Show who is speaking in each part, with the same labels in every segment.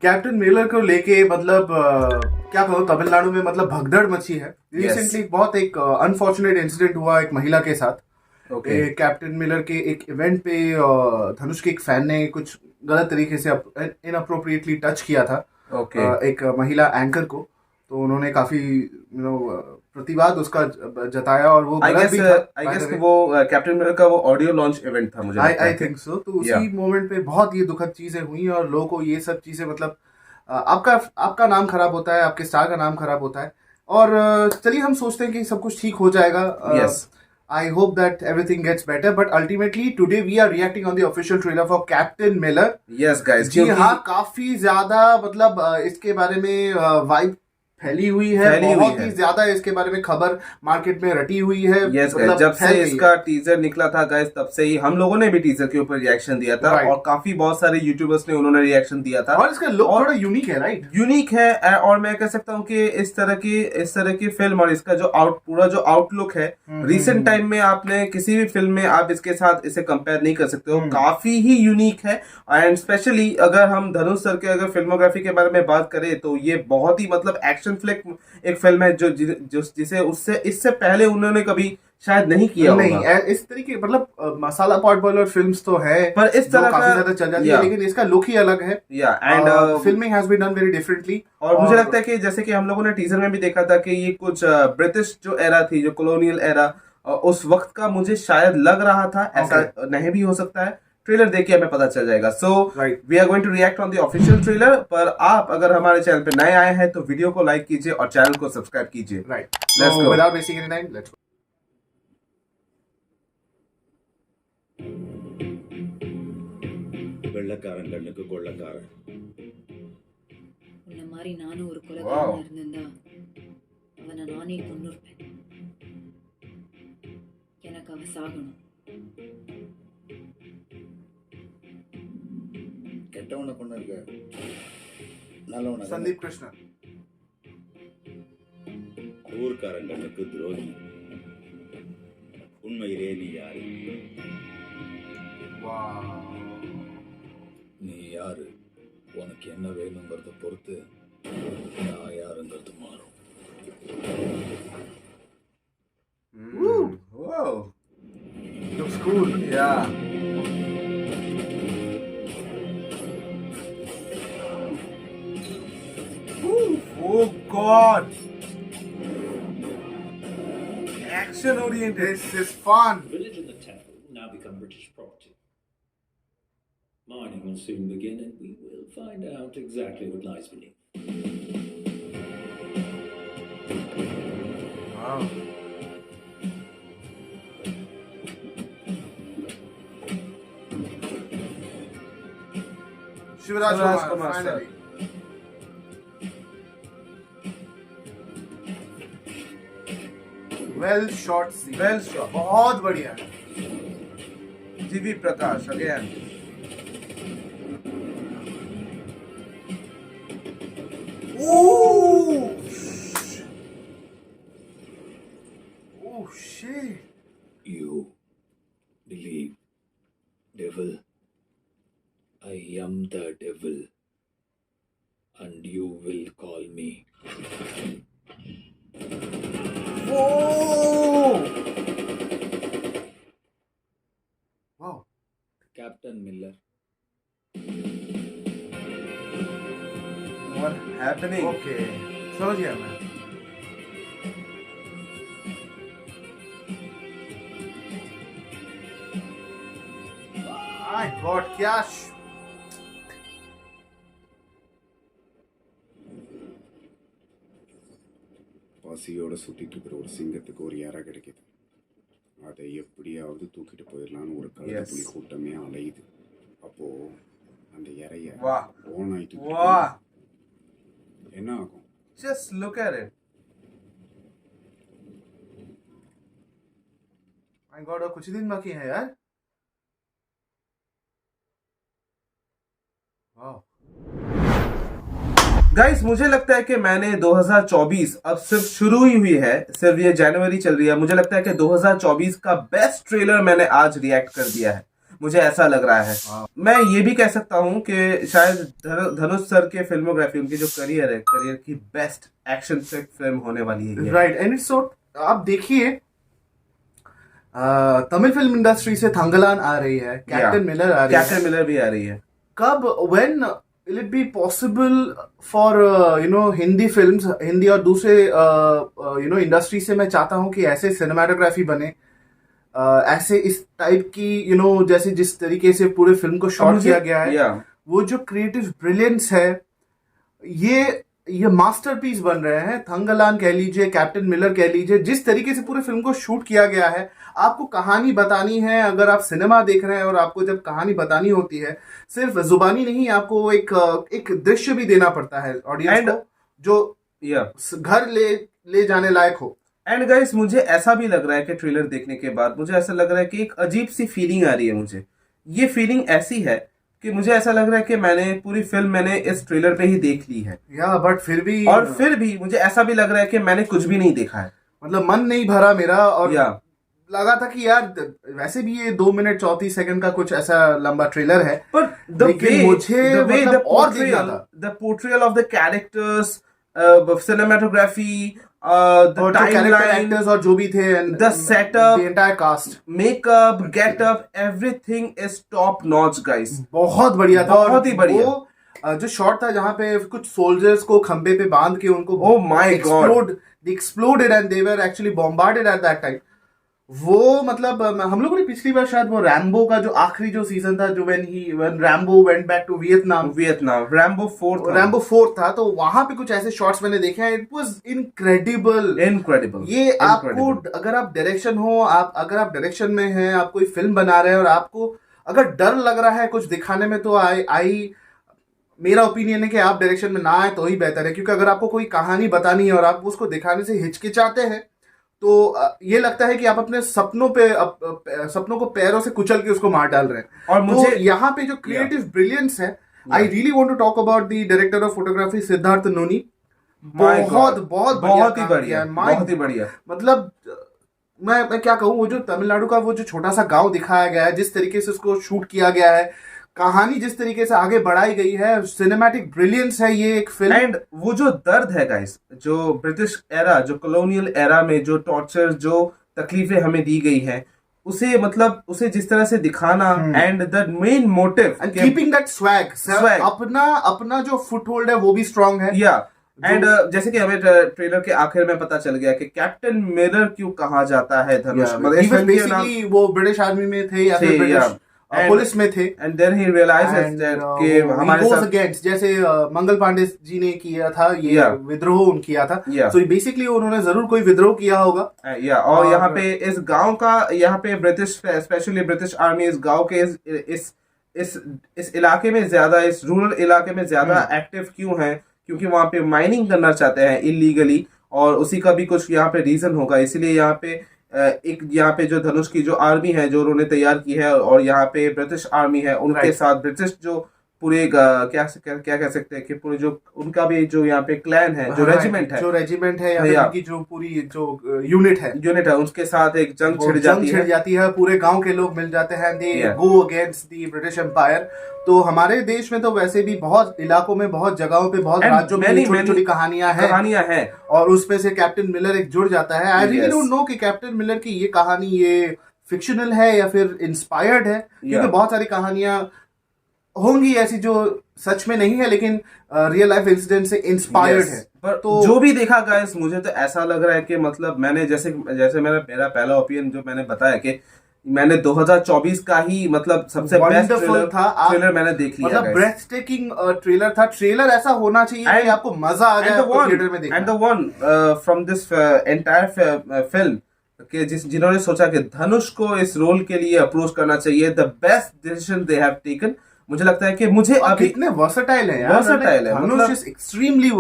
Speaker 1: Captain Miller को लेके मतलब क्या कहूँ, तमिलनाडु में मतलब भगदड़ मची है रिसेंटली। बहुत एक अनफॉर्चुनेट इंसिडेंट हुआ एक महिला के साथ। कैप्टन मिलर के एक इवेंट पे धनुष के एक फैन ने कुछ गलत तरीके से इनअप्रोप्रिएटली टच किया था एक महिला एंकर को। तो उन्होंने काफी प्रतिवाद उसका जताया और वो गलत भी था।
Speaker 2: आई गेस वो कैप्टन मिलर का वो ऑडियो लॉन्च इवेंट था, मुझे
Speaker 1: आई थिंक सो। तो उसी मोमेंट पे बहुत ये दुखद चीजें हुई और लोगों को ये सब चीजें मतलब आपका नाम खराब होता है, आपके स्टार का नाम खराब होता है। और चलिए हम सोचते हैं कि सब कुछ ठीक हो जाएगा। I hope that everything gets better, but ultimately today we are reacting on the official trailer for Captain Miller.
Speaker 2: Yes guys,
Speaker 1: जी हाँ, काफी ज्यादा मतलब इसके बारे में वाइब फैली हुई है, बहुत ही ज्यादा इसके बारे में खबर मार्केट में रटी हुई है।
Speaker 2: yes, मतलब जब से इसका टीजर निकला था गाइस, तब से ही हम लोगों ने भी टीजर के ऊपर रिएक्शन दिया था और काफी बहुत सारे यूट्यूबर्स ने उन्होंने रिएक्शन दिया था।
Speaker 1: और इसका लुक थोड़ा यूनिक है, राइट?
Speaker 2: यूनिक है। और मैं कह सकता हूँ कि इस तरह की फिल्म और इसका जो पूरा जो आउटलुक है रिसेंट टाइम में आपने किसी भी फिल्म में आप इसके साथ इसे कंपेयर नहीं कर सकते हो। काफी ही यूनिक है। एंड स्पेशली अगर हम धनुष सर के अगर फिल्मोग्राफी के बारे में बात करें तो ये बहुत ही मतलब एक्शन फ्लिक एक फिल्म है जो जिसे उससे इससे पहले उन्होंने कभी शायद नहीं किया
Speaker 1: नहीं होगा। इस तरीके मतलब मसाला पॉट बॉयलर फिल्म्स तो है,
Speaker 2: पर इस तरह
Speaker 1: काफी ज्यादा चल जाती है, लेकिन इसका लुक ही अलग है।
Speaker 2: And
Speaker 1: filming has been done very differently.
Speaker 2: और मुझे लगता है कि जैसे कि हम लोगों ने टीजर में भी देखा था कि ये कुछ ब्रिटिश जो एरा थी, जो कॉलोनियल एरा, उस वक्त का मुझे शायद लग रहा था। ऐसा नहीं भी हो सकता है, ट्रेलर देख के हमें पता चल जाएगा। So we are going to react on the official trailer. पर आप अगर हमारे चैनल पे नए आए हैं तो वीडियो को लाइक कीजिए और चैनल को सब्सक्राइब कीजिए।
Speaker 1: Right, let's go without wasting any time, let's go.
Speaker 3: வெள்ளக்காரன் கண்ணுக்கு கொள்ளக்காரன்.
Speaker 4: உன்ன மாதிரி நானும் ஒரு கொலைகாரனா இருந்திருந்தா அவனை நானே கொன்னுருப்பேன். எனக்கு அவ சாகணும்.
Speaker 3: கெட்டவனை கொண்டு இருக்க நல்லவனை.
Speaker 1: संदीप कृष्णा
Speaker 3: ஊர்க்காரன் கண்ணுக்கு துரோகி. உண்மையிலே நீ யாரு? நீ யாரு, உனக்கு என்ன வேணுங்கிறத பொறுத்து நான் யாருங்கிறது மாறும்.
Speaker 1: Whoa, looks cool. Yeah. Oh God, action oriented. This is fun.
Speaker 5: Village and the temple now become British property. Mining will soon begin and we will find out exactly what lies beneath.
Speaker 1: Wow. Shivraj Kumar finally. Well shot scene.
Speaker 2: Well shot.
Speaker 1: बहुत बढ़िया।
Speaker 2: जीवी प्रकाश again.
Speaker 1: Oh shit.
Speaker 3: You believe devil. I am the devil and you will call me.
Speaker 1: Whoa! Wow.
Speaker 3: Captain Miller.
Speaker 2: What happening?
Speaker 1: Okay. समझ गया मैं। My God, क्या
Speaker 6: பசியோட சுட்டிட்டு இருக்கிற ஒரு சிங்கத்துக்கு ஒரு இறை கிடைக்குது. அதை எப்படியாவது தூக்கிட்டு போயிடலான்னு ஒரு கழுதை புலி கூட்டமே அலையுது. அப்போ அந்த இறைய ஓனாயிட்டு என்ன ஆகும்?
Speaker 2: Just look at it.
Speaker 1: My God, और कुछ दिन बाकी है यार। वाह
Speaker 2: गाइस, मुझे लगता है कि मैंने 2024 अब सिर्फ शुरू ही हुई है, सिर्फ ये जनवरी चल रही है, मुझे लगता है कि 2024 का बेस्ट ट्रेलर मैंने आज रिएक्ट कर दिया है। मुझे ऐसा लग रहा है। मैं ये भी कह सकता हूँ कि शायद धनुष सर के फिल्मोग्राफी, उनकी जो करियर है, करियर की बेस्ट एक्शन फिल्म होने वाली है।
Speaker 1: राइट, एंड इट्स सो, आप देखिए तमिल फिल्म इंडस्ट्री से थंगलान आ रही है, कैप्टन मिलर आ रही है,
Speaker 2: कैप्टन मिलर भी आ रही है।
Speaker 1: कब, when will it be possible for Hindi films, Hindi और दूसरे इंडस्ट्री से मैं चाहता हूं कि ऐसे सिनेमाटोग्राफी बने, ऐसे इस टाइप की जैसे जिस तरीके से पूरे फिल्म को शॉट किया गया है, वो जो क्रिएटिव ब्रिलियंस है, ये मास्टरपीस बन रहे हैं। थंगलान कह लीजिए, कैप्टन मिलर कह लीजिए, जिस तरीके से पूरे फिल्म को शूट किया गया है, आपको कहानी बतानी है। अगर आप सिनेमा देख रहे हैं और आपको जब कहानी बतानी होती है, सिर्फ जुबानी नहीं, आपको एक दृश्य भी देना पड़ता है ऑडियंस को, जो घर ले जाने लायक हो।
Speaker 2: एंड गाइस, मुझे ऐसा भी लग रहा है कि ट्रेलर देखने के बाद मुझे ऐसा लग रहा है कि एक अजीब सी फीलिंग आ रही है मुझे। ये फीलिंग ऐसी है कि मुझे ऐसा लग रहा है कि मैंने पूरी फिल्म मैंने इस ट्रेलर पे ही देख ली है,
Speaker 1: बट फिर भी
Speaker 2: मुझे ऐसा भी लग रहा है कि मैंने कुछ भी नहीं देखा है।
Speaker 1: मतलब मन नहीं भरा मेरा, और लगा था कि यार वैसे भी ये 2 मिनट 34 सेकंड का कुछ ऐसा लंबा ट्रेलर है,
Speaker 2: पर
Speaker 1: मुझे मतलब और देखना था।
Speaker 2: The portrayal of the characters, cinematography,
Speaker 1: और एक्टर्स और जो भी थे,
Speaker 2: the setup,
Speaker 1: the entire cast,
Speaker 2: makeup, getup, everything is top notch guys.
Speaker 1: बहुत बढ़िया था,
Speaker 2: बहुत ही बढ़िया।
Speaker 1: वो जो शॉट था जहां पे कुछ सोल्जर्स को खंबे पे बांध के उनको
Speaker 2: oh my God,
Speaker 1: they exploded and they were actually bombarded at that time। वो मतलब हम लोगों ने पिछली बार शायद वो रैम्बो का जो आखिरी जो सीजन था, जो when Rambo went back to Vietnam,
Speaker 2: Rambo 4
Speaker 1: था, तो वहां पे कुछ ऐसे शॉट्स मैंने देखे हैं। It was incredible. ये आपको, अगर आप डायरेक्शन हो, अगर आप डायरेक्शन में हैं, आप कोई फिल्म बना रहे हैं और आपको अगर डर लग रहा है कुछ दिखाने में, तो मेरा ओपिनियन है कि आप डायरेक्शन में ना आए तो ही बेहतर है। क्योंकि अगर आपको कोई कहानी बतानी है और आप उसको दिखाने से हिचकिचाते हैं, तो ये लगता है कि आप अपने सपनों को पैरों से कुचल के उसको मार डाल रहे हैं। और मुझे यहाँ पे जो क्रिएटिव ब्रिलियंस है, I really want to talk about the director of photography Siddharth Noni. बहुत ही बढ़िया। मतलब मैं क्या कहूँ, वो जो तमिलनाडु का वो जो छोटा सा गांव दिखाया गया है, जिस तरीके से उसको शूट किया गया है, कहानी जिस तरीके से आगे बढ़ाई गई है, सिनेमैटिक ब्रिलियंस है ये एक फिल्म।
Speaker 2: एंड वो जो दर्द है गाइस, जो ब्रिटिश एरा, जो कॉलोनियल एरा में जो टॉर्चर, जो तकलीफें हमें दी गई है, उसे जिस तरह से दिखाना, and the main motive
Speaker 1: and keeping that swag, अपना जो फुटहोल्ड है वो भी स्ट्रांग है।
Speaker 2: एंड जैसे कि हमें ट्रेलर के आखिर में पता चल गया कि कैप्टन मिलर क्यों कहा जाता है धनुष,
Speaker 1: बेसिकली वो ब्रिटिश आर्मी में थे या फिर ब्रिटिश पुलिस में थे।
Speaker 2: एंड देन ही रियलाइजेस कि हमारे साथ
Speaker 1: अगेंस्ट, जैसे मंगल पांडे जी ने किया था ये विद्रोह किया था, सो बेसिकली उन्होंने जरूर कोई विद्रोह किया होगा।
Speaker 2: और यहाँ पे इस गांव का, यहाँ पे ब्रिटिश, स्पेशली ब्रिटिश आर्मी इस गांव के इस इलाके में ज्यादा, इस रूरल इलाके में ज्यादा एक्टिव क्यों है? क्योंकि वहां पे माइनिंग करना चाहते हैं इलीगली, और उसी का भी कुछ यहाँ पे रीजन होगा। इसलिए यहाँ पे यहाँ पे जो धनुष की जो आर्मी है, जो उन्होंने तैयार की है, और यहाँ पे ब्रिटिश आर्मी है, उनके साथ ब्रिटिश जो पूरे क्या कह सकते हैं कि पूरे जो उनका भी जो यहाँ पे क्लैन है, जो रेजिमेंट है,
Speaker 1: या उनकी जो पूरी जो यूनिट है,
Speaker 2: उसके साथ एक जंग छिड़
Speaker 1: जाती है। पूरे गांव के लोग मिल जाते हैं, they go against the British empire. तो हमारे देश में तो वैसे भी बहुत इलाकों में, बहुत जगहों पे, बहुत राज्यों में छोटी-छोटी कहानियां हैं, और उसमें से कैप्टन मिलर एक जुड़ जाता है। आई रियली डोंट नो कि कैप्टन मिलर की ये कहानी ये फिक्शनल है या फिर इंस्पायर्ड है, क्योंकि बहुत सारी कहानियां होंगी ऐसी जो सच में नहीं है, लेकिन रियल लाइफ इंसिडेंट से इंस्पायर्ड है।
Speaker 2: पर तो जो भी देखा गाइस, मुझे तो ऐसा लग रहा है कि मतलब मैंने जैसे मेरा पहला ओपिनियन जो मैंने बताया कि मैंने 2024 का ही मतलब सबसे बेस्ट ट्रेलर मैंने देख लिया,
Speaker 1: मतलब ब्रेथ टेकिंग ट्रेलर था। ट्रेलर ऐसा होना चाहिए कि आपको मजा आ जाए थिएटर में देखना।
Speaker 2: And the one from this entire film कि जिन्होंने सोचा कि धनुष को इस रोल के लिए अप्रोच करना चाहिए, the best decision they have taken. मुझे लगता है कि मुझे अभी
Speaker 1: कितने वर्सेटाइल है यार,
Speaker 2: वर्सेटाइल है,
Speaker 1: धनुष इज एक्सट्रीमली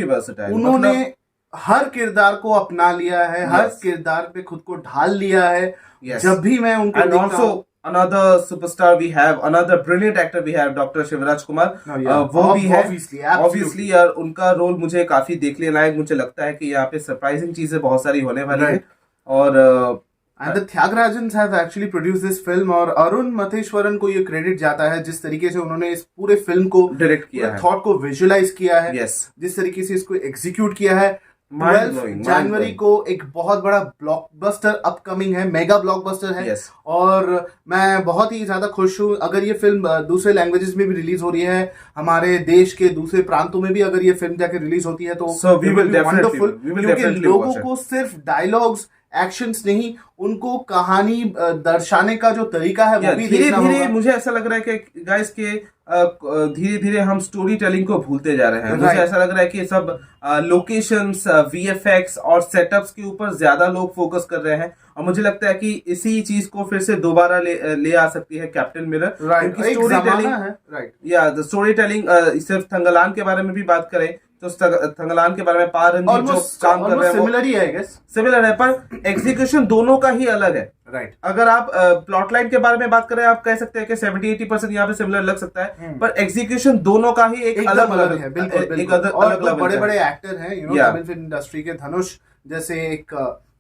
Speaker 1: वर्सेटाइल। उन्होंने हर किरदार को अपना लिया है, हर किरदार पे खुद को ढाल लिया है। जब भी मैं उनको देखता हूं,
Speaker 2: another superstar we have, another brilliant actor we have, doctor Shivraj Kumar, वो भी है obviously यार। उनका रोल मुझे काफी देखने लायक मुझे लगता है कि यहाँ पे सरप्राइजिंग चीजें बहुत सारी होने वाली है। और
Speaker 1: and the Thyagarajans have actually produce this film, और अरुण मथेश्वरन को ये क्रेडिट जाता है जिस तरीके से उन्होंने इस पूरे फिल्म को
Speaker 2: डायरेक्ट किया है,
Speaker 1: थॉट को विजुअलाइज किया है,
Speaker 2: यस,
Speaker 1: जिस तरीके से इसको एग्जीक्यूट किया है।
Speaker 2: Mind
Speaker 1: 12
Speaker 2: blowing, mind
Speaker 1: जनवरी
Speaker 2: blowing.
Speaker 1: को एक बहुत बड़ा ब्लॉकबस्टर अपकमिंग है, मेगा ब्लॉकबस्टर है,
Speaker 2: Yes.
Speaker 1: और मैं बहुत ही ज्यादा खुश हूँ। अगर ये फिल्म दूसरे लैंग्वेजेस में भी रिलीज हो रही है, हमारे देश के दूसरे प्रांतों में भी अगर ये फिल्म जाके रिलीज होती है तो
Speaker 2: So we will definitely-
Speaker 1: wonderful,
Speaker 2: we will
Speaker 1: क्योंकि
Speaker 2: definitely
Speaker 1: लोगों
Speaker 2: watch it.
Speaker 1: को सिर्फ डायलॉग्स एक्शंस नहीं, उनको कहानी दर्शाने का जो तरीका है वो भी
Speaker 2: धीरे
Speaker 1: देखना
Speaker 2: धीरे
Speaker 1: होगा।
Speaker 2: मुझे ऐसा लग रहा है कि गाइस के धीरे धीरे हम स्टोरी टेलिंग को भूलते जा रहे हैं। मुझे
Speaker 1: Right.
Speaker 2: ऐसा लग रहा है कि सब लोकेशंस, वीएफएक्स और सेटअप्स के ऊपर ज्यादा लोग फोकस कर रहे हैं, और मुझे लगता है कि इसी चीज को फिर से दोबारा ले आ सकती है कैप्टन मिरर,
Speaker 1: राइट,
Speaker 2: क्योंकि
Speaker 1: एक
Speaker 2: स्टोरी
Speaker 1: जमाना
Speaker 2: टेलिंग,
Speaker 1: है, राइट,
Speaker 2: या द स्टोरी टेलिंग, सिर्फ थंगलान के बारे में भी बात करें तो थंगलान के बारे में पारंजीत जो काम कर रहे हैं वो
Speaker 1: सिमिलर ही है, आई गेस,
Speaker 2: सिमिलर है, पर एग्जीक्यूशन दोनों का ही अलग है।
Speaker 1: राइट।
Speaker 2: अगर आप प्लॉट लाइन के बारे में बात करें, आप कह सकते हैं कि 70-80% यहाँ पे सिमिलर लग सकता है, पर एग्जीक्यूशन दोनों का ही एक अलग
Speaker 1: अलग है, बिल्कुल,
Speaker 2: एक
Speaker 1: बिल्कुल।
Speaker 2: अलग
Speaker 1: और
Speaker 2: लेवल
Speaker 1: बड़े
Speaker 2: का
Speaker 1: बड़े
Speaker 2: है।
Speaker 1: एक्टर हैं,
Speaker 2: Yeah.
Speaker 1: तमिल फिल्म इंडस्ट्री के, धनुष जैसे एक,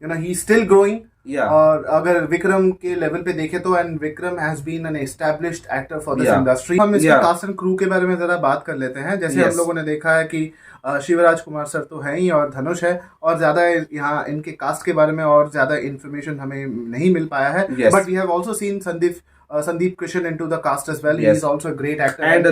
Speaker 1: ही स्टिल ग्रोइंग,
Speaker 2: Yeah.
Speaker 1: और अगर विक्रम के लेवल पे देखें तो, and Vikram has been an established actor for this
Speaker 2: Yeah.
Speaker 1: Industry. हम इसके
Speaker 2: Yeah.
Speaker 1: कास्ट एंड क्रू के बारे में जरा बात कर लेते हैं। जैसे
Speaker 2: Yes.
Speaker 1: हम लोगों ने देखा है कि शिवराज कुमार सर तो हैं ही, और धनुष है, और ज्यादा यहाँ इनके कास्ट के बारे में और ज्यादा इन्फॉर्मेशन हमें नहीं मिल पाया है,
Speaker 2: Yes.
Speaker 1: But we have also seen Sandeep Kishan into the cast as well. He
Speaker 2: Yes.
Speaker 1: Is also a great actor.
Speaker 2: And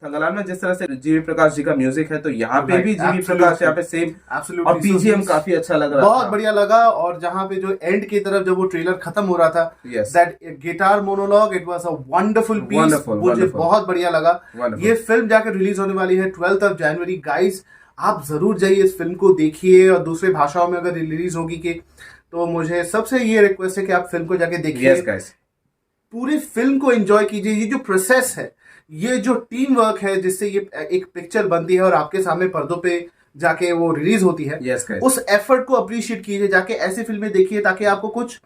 Speaker 2: Thangalaan में जिस तरह से जीवी प्रकाश जी का म्यूजिक है, तो यहाँ पे
Speaker 1: Right,
Speaker 2: भी जीवी
Speaker 1: absolutely.
Speaker 2: प्रकाश यहाँ पे सेम,
Speaker 1: Absolutely.
Speaker 2: और बीजीएम काफी अच्छा लग रहा
Speaker 1: बहुत
Speaker 2: था।
Speaker 1: बढ़िया लगा। और जहाँ पे जो एंड की तरफ जब वो ट्रेलर खत्म हो रहा था,
Speaker 2: Yes.
Speaker 1: That guitar monologue, it was a wonderful piece,
Speaker 2: Wonderful,
Speaker 1: मुझे
Speaker 2: wonderful.
Speaker 1: बहुत बढ़िया लगा।
Speaker 2: Wonderful.
Speaker 1: ये फिल्म जाकर रिलीज होने वाली है 12th जनवरी। गाइस, आप जरूर जाइए इस फिल्म को देखिए, और दूसरे भाषाओं में अगर रिलीज होगी कि, तो मुझे सबसे ये रिक्वेस्ट है कि आप फिल्म को जाके देखिए,
Speaker 2: Yes, guys.
Speaker 1: पूरी फिल्म को एंजॉय कीजिए। ये जो प्रोसेस है, ये जो टीम वर्क है, जिससे ये एक पिक्चर बनती है और आपके सामने पर्दों पे जाके वो रिलीज होती है,
Speaker 2: Yes, guys.
Speaker 1: उस एफर्ट को अप्रिशिएट कीजिए। जाके ऐसी फिल्में देखिए ताकि आपको कुछ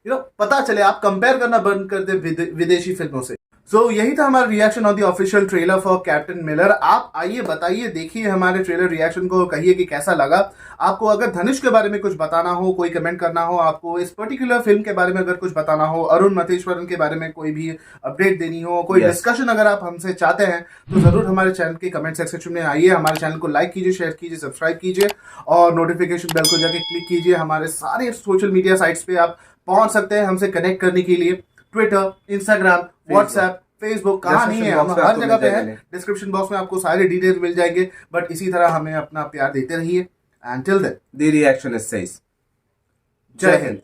Speaker 1: पता चले, आप कंपेयर करना बंद कर दे विदेशी फिल्मों से। सो यही था हमारा reaction on the official trailer for captain Miller. आप आइए, बताइए, देखिए हमारे ट्रेलर रिएक्शन को, कहिए कि कैसा लगा आपको। अगर धनुष के बारे में कुछ बताना हो, कोई कमेंट करना हो, आपको इस पर्टिकुलर फिल्म के बारे में अगर कुछ बताना हो, अरुण मथेश्वरन के बारे में कोई भी अपडेट देनी हो, कोई
Speaker 2: Yes.
Speaker 1: डिस्कशन अगर आप हमसे चाहते हैं, तो जरूर हमारे चैनल के कमेंट सेक्शन में आइए। हमारे चैनल को लाइक कीजिए, शेयर कीजिए, सब्सक्राइब कीजिए, और नोटिफिकेशन बेल को जाके क्लिक कीजिए। हमारे सारे सोशल मीडिया साइट्स पे आप पहुंच सकते हैं हमसे कनेक्ट करने के लिए। ट्विटर, इंस्टाग्राम, व्हाट्सएप, फेसबुक, कहाँ नहीं है, हम
Speaker 2: Description box में
Speaker 1: हर
Speaker 2: आपको
Speaker 1: जगह पे
Speaker 2: मिल
Speaker 1: है।
Speaker 2: जाएंगे।
Speaker 1: डिस्क्रिप्शन बॉक्स में आपको सारे डिटेल्स मिल जाएंगे। बट इसी तरह हमें अपना प्यार देते रहिए। And till then,
Speaker 2: The reaction is says.
Speaker 1: जय हिंद।